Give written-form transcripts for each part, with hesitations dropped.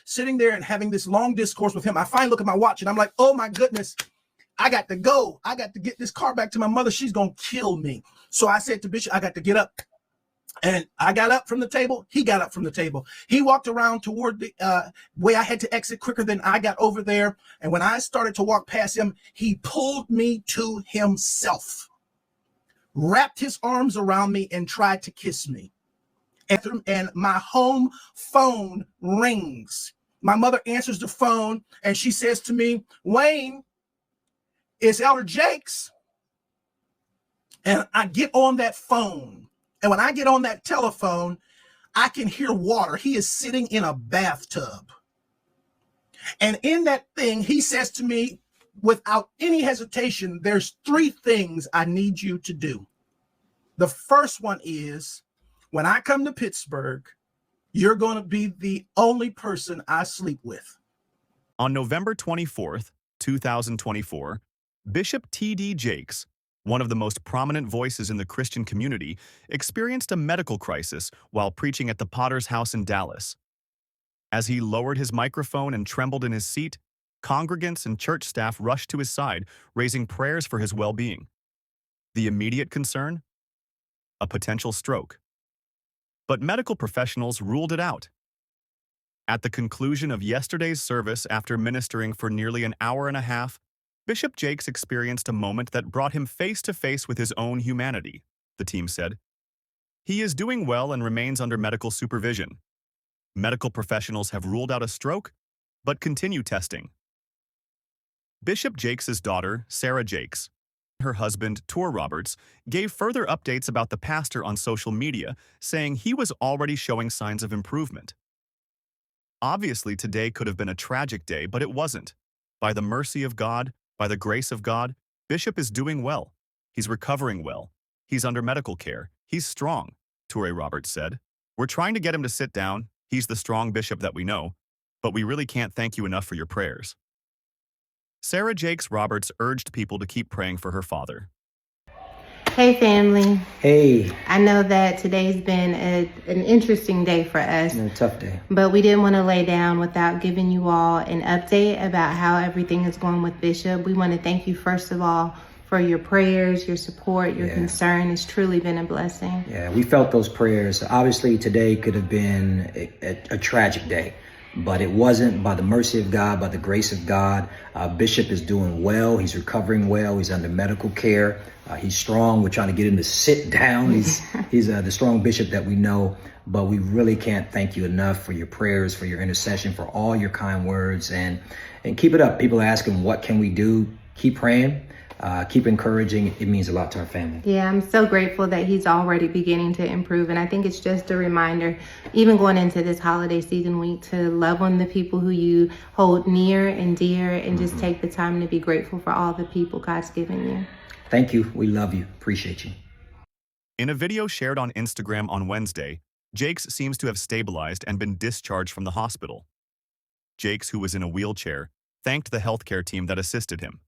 sitting there and having this long discourse with him, I finally look at my watch and I'm like, oh my goodness, I got to go. I got to get this car back to my mother. She's going to kill me. So I said to Bishop, I got to get up. And I got up from the table. He got up from the table. He walked around toward the way I had to exit quicker than I got over there. And when I started to walk past him, he pulled me to himself, wrapped his arms around me and tried to kiss me. And my home phone rings. My mother answers the phone and she says to me, Wayne, it's Elder Jakes. And I get on that phone. And when I get on that telephone, I can hear water. He is sitting in a bathtub. And in that thing, he says to me without any hesitation, there's 3 things I need you to do. The first one is, when I come to Pittsburgh, you're going to be the only person I sleep with. On November 24th, 2024, Bishop T.D. Jakes, one of the most prominent voices in the Christian community, experienced a medical crisis while preaching at the Potter's House in Dallas. As he lowered his microphone and trembled in his seat, congregants and church staff rushed to his side, raising prayers for his well-being. The immediate concern? A potential stroke. But medical professionals ruled it out. At the conclusion of yesterday's service, after ministering for nearly an hour and a half, Bishop Jakes experienced a moment that brought him face to face with his own humanity, the team said. He is doing well and remains under medical supervision. Medical professionals have ruled out a stroke, but continue testing. Bishop Jakes' daughter, Sarah Jakes, her husband, Tor Roberts, gave further updates about the pastor on social media, saying he was already showing signs of improvement. Obviously, today could have been a tragic day, but it wasn't. By the mercy of God, by the grace of God, Bishop is doing well. He's recovering well. He's under medical care. He's strong, Tor Roberts said. We're trying to get him to sit down. He's the strong bishop that we know, but we really can't thank you enough for your prayers. Sarah Jakes Roberts urged people to keep praying for her father. Hey family. Hey. I know that today's been an interesting day for us. A tough day. But we didn't want to lay down without giving you all an update about how everything is going with Bishop. We want to thank you first of all for your prayers, your support, your concern. It's truly been a blessing. Yeah, we felt those prayers. Obviously today could have been a tragic day. But it wasn't. By the mercy of God, by the grace of God. Bishop is doing well. He's recovering well. He's under medical care. He's strong. We're trying to get him to sit down. He's the strong bishop that we know. But we really can't thank you enough for your prayers, for your intercession, for all your kind words. And keep it up. People are asking, what can we do? Keep praying. Keep encouraging. It means a lot to our family. Yeah, I'm so grateful that he's already beginning to improve. And I think it's just a reminder, even going into this holiday season week, to love on the people who you hold near and dear and just take the time to be grateful for all the people God's given you. Thank you. We love you. Appreciate you. In a video shared on Instagram on Wednesday, Jakes seems to have stabilized and been discharged from the hospital. Jakes, who was in a wheelchair, thanked the healthcare team that assisted him.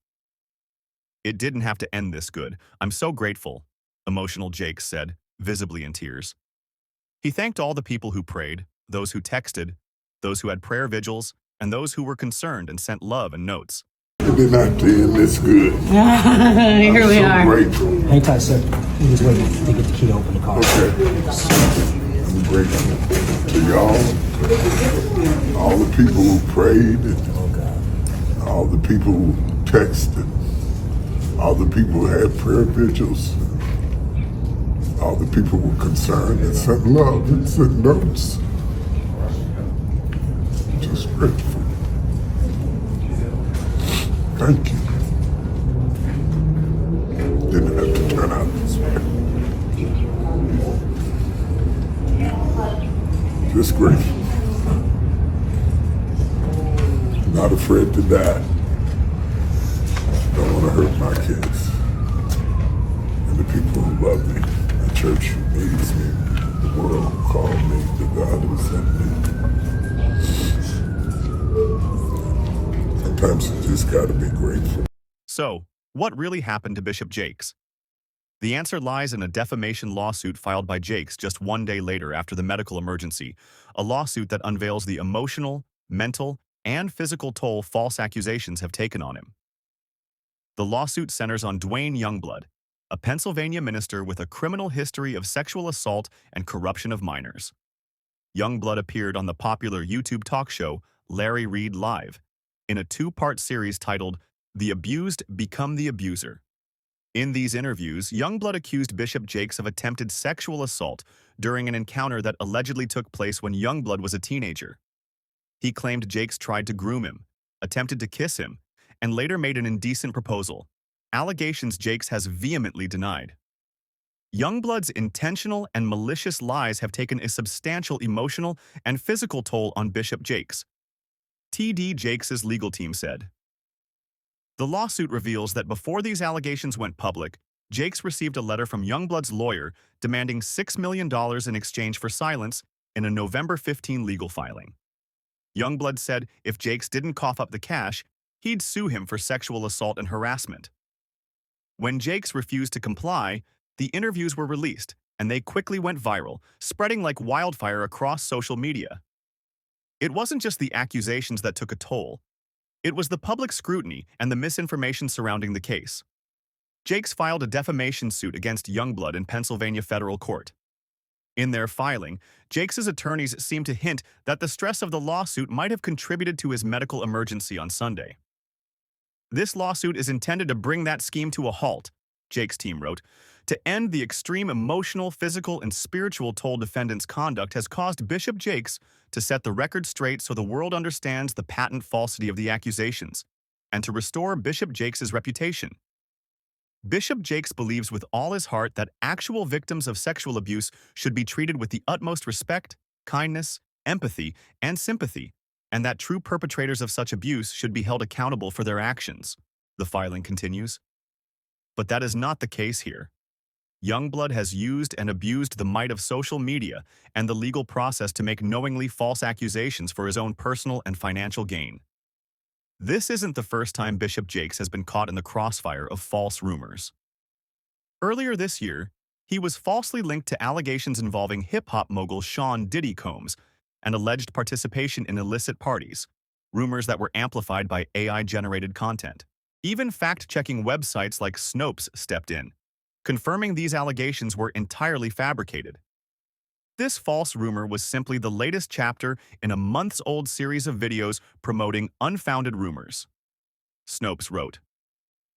It didn't have to end this good. I'm so grateful, emotional Jakes said, visibly in tears. He thanked all the people who prayed, those who texted, those who had prayer vigils, and those who were concerned and sent love and notes. It didn't have to end this good. Here we are. Grateful. Hang tight, sir. We're just waiting to get the key to open the car. Okay. I'm grateful to y'all, all the people who prayed, and all the people who texted, all the people who had prayer vigils, all the people who were concerned and sent love and sent notes. Just grateful. Thank you. Didn't have to turn out this way. Just grateful. Not afraid to die. Don't want to hurt my kids. And the people who love me, the church who needs me, the world who called me, the God who sent me. Sometimes you just gotta be grateful. So, what really happened to Bishop Jakes? The answer lies in a defamation lawsuit filed by Jakes just one day later after the medical emergency, a lawsuit that unveils the emotional, mental, and physical toll false accusations have taken on him. The lawsuit centers on Dwayne Youngblood, a Pennsylvania minister with a criminal history of sexual assault and corruption of minors. Youngblood appeared on the popular YouTube talk show Larry Reed Live in a two-part series titled The Abused Become the Abuser. In these interviews, Youngblood accused Bishop Jakes of attempted sexual assault during an encounter that allegedly took place when Youngblood was a teenager. He claimed Jakes tried to groom him, attempted to kiss him, and later made an indecent proposal, allegations Jakes has vehemently denied. Youngblood's intentional and malicious lies have taken a substantial emotional and physical toll on Bishop Jakes. T.D. Jakes' legal team said. The lawsuit reveals that before these allegations went public, Jakes received a letter from Youngblood's lawyer demanding $6 million in exchange for silence in a November 15 legal filing. Youngblood said if Jakes didn't cough up the cash, he'd sue him for sexual assault and harassment. When Jakes refused to comply, the interviews were released, and they quickly went viral, spreading like wildfire across social media. It wasn't just the accusations that took a toll. It was the public scrutiny and the misinformation surrounding the case. Jakes filed a defamation suit against Youngblood in Pennsylvania federal court. In their filing, Jakes' attorneys seemed to hint that the stress of the lawsuit might have contributed to his medical emergency on Sunday. This lawsuit is intended to bring that scheme to a halt, Jakes' team wrote. To end the extreme emotional, physical, and spiritual toll defendant's conduct has caused Bishop Jakes to set the record straight so the world understands the patent falsity of the accusations, and to restore Bishop Jakes' reputation. Bishop Jakes believes with all his heart that actual victims of sexual abuse should be treated with the utmost respect, kindness, empathy, and sympathy, and that true perpetrators of such abuse should be held accountable for their actions, the filing continues. But that is not the case here. Youngblood has used and abused the might of social media and the legal process to make knowingly false accusations for his own personal and financial gain. This isn't the first time Bishop Jakes has been caught in the crossfire of false rumors. Earlier this year, he was falsely linked to allegations involving hip-hop mogul Sean Diddy Combs and alleged participation in illicit parties, rumors that were amplified by AI-generated content. Even fact-checking websites like Snopes stepped in, confirming these allegations were entirely fabricated. This false rumor was simply the latest chapter in a months-old series of videos promoting unfounded rumors. Snopes wrote.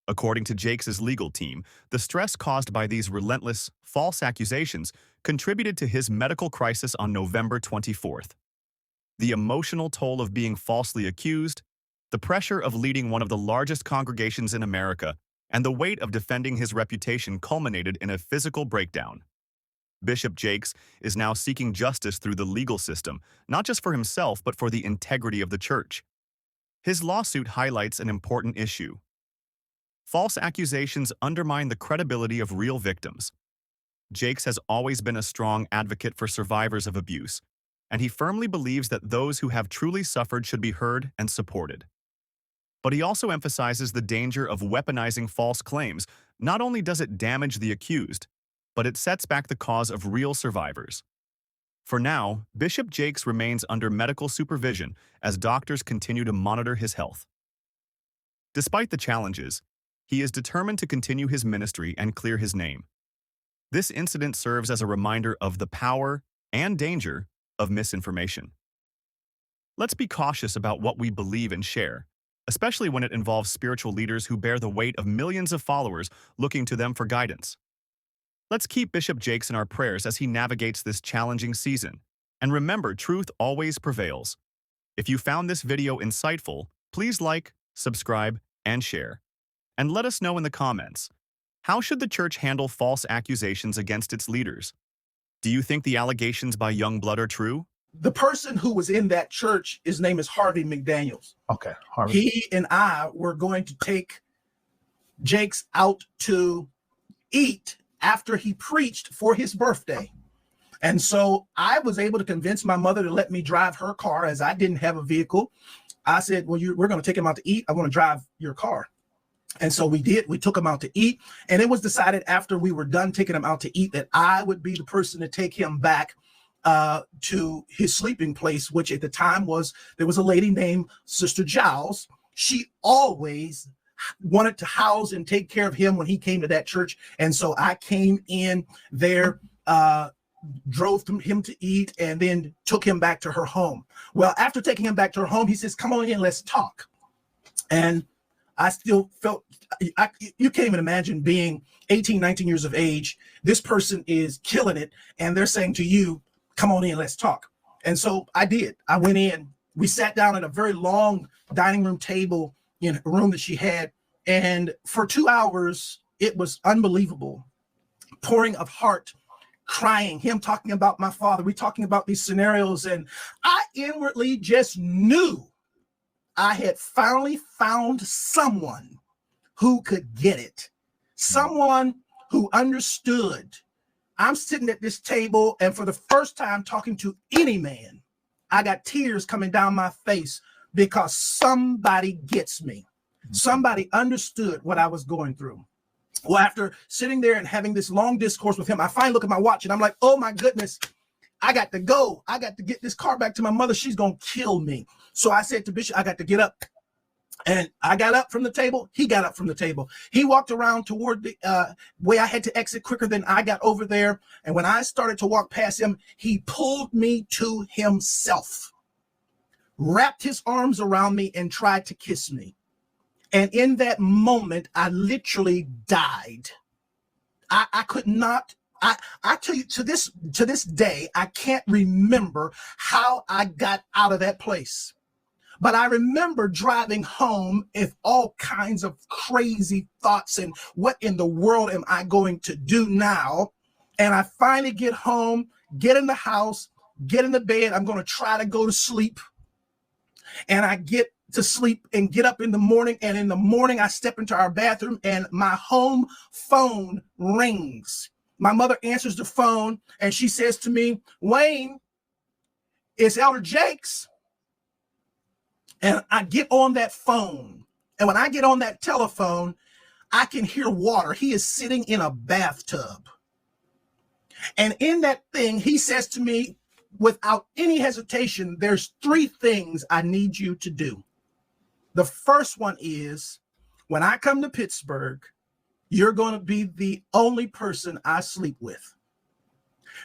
According to Jakes' legal team, the stress caused by these relentless, false accusations contributed to his medical crisis on November 24th. The emotional toll of being falsely accused, the pressure of leading one of the largest congregations in America, and the weight of defending his reputation culminated in a physical breakdown. Bishop Jakes is now seeking justice through the legal system, not just for himself but for the integrity of the church. His lawsuit highlights an important issue. False accusations undermine the credibility of real victims. Jakes has always been a strong advocate for survivors of abuse, and he firmly believes that those who have truly suffered should be heard and supported. But he also emphasizes the danger of weaponizing false claims. Not only does it damage the accused, but it sets back the cause of real survivors. For now, Bishop Jakes remains under medical supervision as doctors continue to monitor his health. Despite the challenges, he is determined to continue his ministry and clear his name. This incident serves as a reminder of the power and danger of misinformation. Let's be cautious about what we believe and share, especially when it involves spiritual leaders who bear the weight of millions of followers looking to them for guidance. Let's keep Bishop Jakes in our prayers as he navigates this challenging season. And remember, truth always prevails. If you found this video insightful, please like, subscribe, and share. And let us know in the comments, how should the church handle false accusations against its leaders? Do you think the allegations by Youngblood are true? The person who was in that church, his name is Harvey McDaniels. Okay, Harvey. He and I were going to take Jakes out to eat after he preached for his birthday. And so I was able to convince my mother to let me drive her car as I didn't have a vehicle. I said, well, we're going to take him out to eat. I want to drive your car. And so we did. We took him out to eat. And it was decided after we were done taking him out to eat that I would be the person to take him back to his sleeping place, which at the time there was a lady named Sister Giles. She always wanted to house and take care of him when he came to that church. And so I came in there, drove him to eat, and then took him back to her home. Well, after taking him back to her home, he says, come on in, let's talk. And I still felt, you can't even imagine being 18, 19 years of age. This person is killing it, and they're saying to you, come on in, let's talk. And so I did. I went in. We sat down at a very long dining room table in a room that she had. And for 2 hours, it was unbelievable. Pouring of heart, crying, him talking about my father. We talking about these scenarios. And I inwardly just knew I had finally found someone who could get it. Someone who understood. I'm sitting at this table, and for the first time talking to any man, I got tears coming down my face because somebody gets me. Somebody understood what I was going through. Well, after sitting there and having this long discourse with him, I finally look at my watch and I'm like, oh my goodness, I got to go. I got to get this car back to my mother. She's going to kill me. So I said to Bishop, I got to get up. And I got up from the table. He got up from the table. He walked around toward the way I had to exit quicker than I got over there. And when I started to walk past him, he pulled me to himself, wrapped his arms around me and tried to kiss me. And in that moment, I literally died. I could not, I tell you, to this day, I can't remember how I got out of that place. But I remember driving home with all kinds of crazy thoughts and what in the world am I going to do now? And I finally get home, get in the house, get in the bed. I'm going to try to go to sleep. And I get to sleep and get up in the morning. And in the morning, I step into our bathroom and my home phone rings. My mother answers the phone and she says to me, Wayne, it's Elder Jakes. And I get on that phone. And when I get on that telephone, I can hear water. He is sitting in a bathtub. And in that thing, he says to me, without any hesitation, there's 3 things I need you to do. The first one is, when I come to Pittsburgh, you're going to be the only person I sleep with.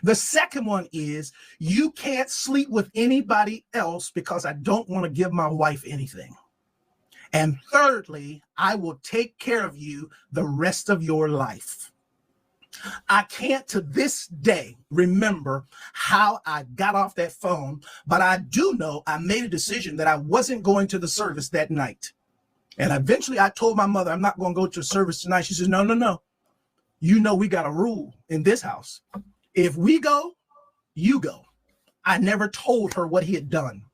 The second one is, you can't sleep with anybody else because I don't want to give my wife anything. And thirdly, I will take care of you the rest of your life. I can't to this day remember how I got off that phone, but I do know I made a decision that I wasn't going to the service that night. And eventually I told my mother, I'm not going to go to a service tonight. She says, no, no, no. You know, we got a rule in this house. If we go, you go. I never told her what he had done.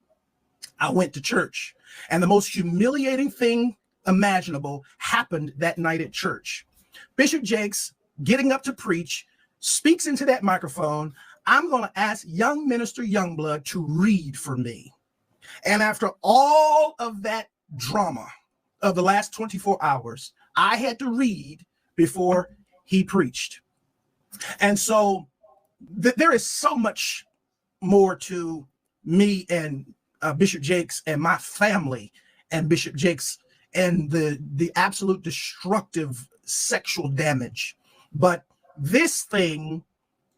I went to church, and the most humiliating thing imaginable happened that night at church. Bishop Jakes, getting up to preach, speaks into that microphone. I'm going to ask young minister Youngblood to read for me. And after all of that drama of the last 24 hours, I had to read before he preached. And so there is so much more to me and Bishop Jakes and my family and Bishop Jakes and the absolute destructive sexual damage. But this thing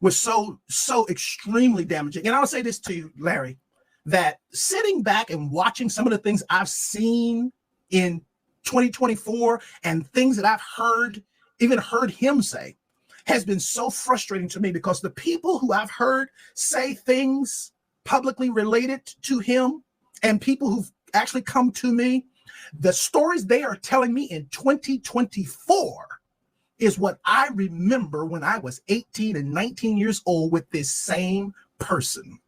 was so extremely damaging. And I'll say this to you, Larry, that sitting back and watching some of the things I've seen in 2024 and things that I've heard him say, has been so frustrating to me, because the people who I've heard say things publicly related to him and people who've actually come to me, the stories they are telling me in 2024 is what I remember when I was 18 and 19 years old with this same person.